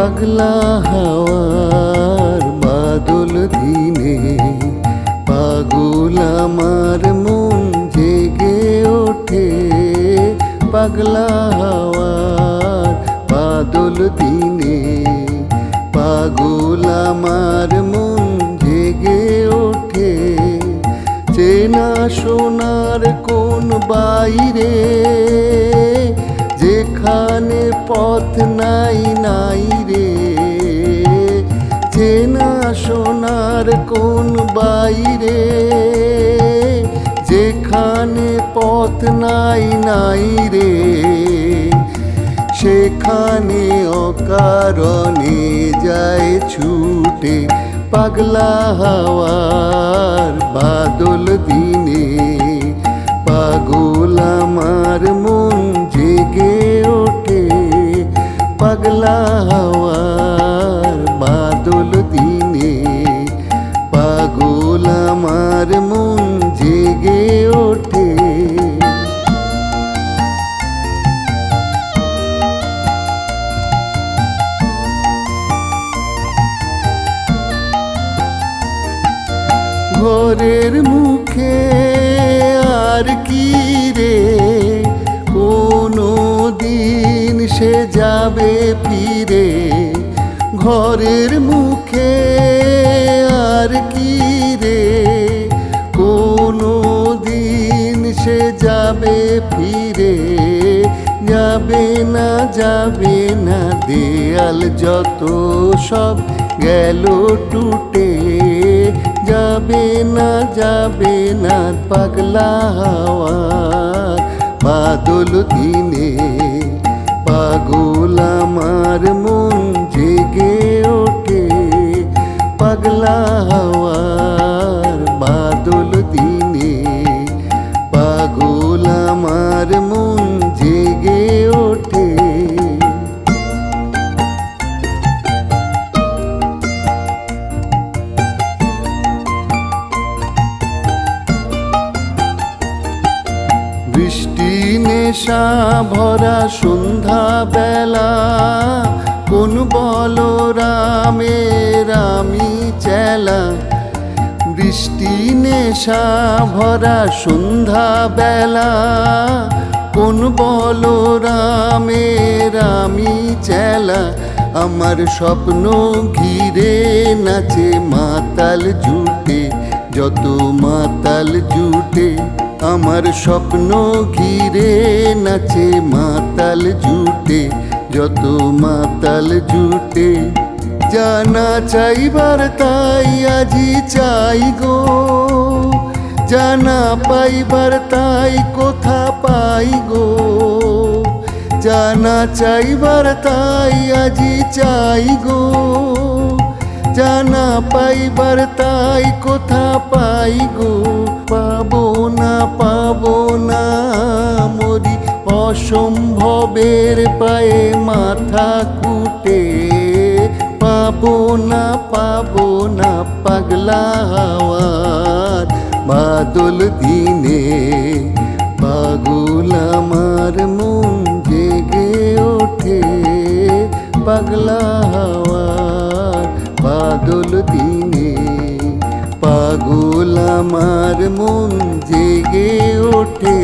পাগলা হাওয়ার বাদল দিনে পাগল আমার মন জেগে ওঠে। পাগলা হাওয়ার বাদল দিনে পাগল আমার মন জেগে ওঠে। চেনা সোনার কোন বাইরে যেখানে পথ নাই নাই রে। চেনা সোনার কোন বাইরে যেখানে পথ নাই নাই রে। সেখানে অকারণে যায় ছুটে। পাগলা হাওয়ার বাদল দিনে পাগল আমার মন জেগে ওঠে। পাগলা হাওয়ার বাদল দিনে পাগল আমার মন জেগে ওঠে। ঘরের মুখে আর কি রে কোনো দিন সে যাবে ফিরে। ঘরের মুখে আর কি রে কোনো দিন সে যাবে ফিরে। যাবে না দেয়াল যত সব গেল টুটে। যাবে না পাগলা হাওয়ার বাদল দিনে পাগল আমার মন জেগে ওঠে। পাগলা হাওয়ার বাদল দিনে পাগল আমার মন জেগে ওঠে। বৃষ্টি নেশা ভরা সন্ধ্যা বেলা কোন বলরামের আমি চেলা। বৃষ্টি নেশা ভরা সন্ধ্যা বেলা কোন বলরামের আমি চেলা। আমার স্বপ্ন ঘিরে নাচে মাতাল জুটে যত মাতাল জুটে। আমার স্বপ্ন ঘিরে নাচে মাতাল জুটে যত মাতাল জুটে। জানা চাইবার তাই আজি চাই গো জানা পাইবার তাই কোথা পাই গো। জানা চাইবার তাই আজি চাই গো জানা পাইবার তাই কোথা পাই গো। পাবো না মরি অসম্ভবের পায়ে মাথা কুটে। পাবো না পাগলা হাওয়ার বাদল দিনে পাগল আমার মন জেগে ওঠে। পাগলা হাওয়ার বাদল দিনে পাগল আমার মন জেগে ওঠে।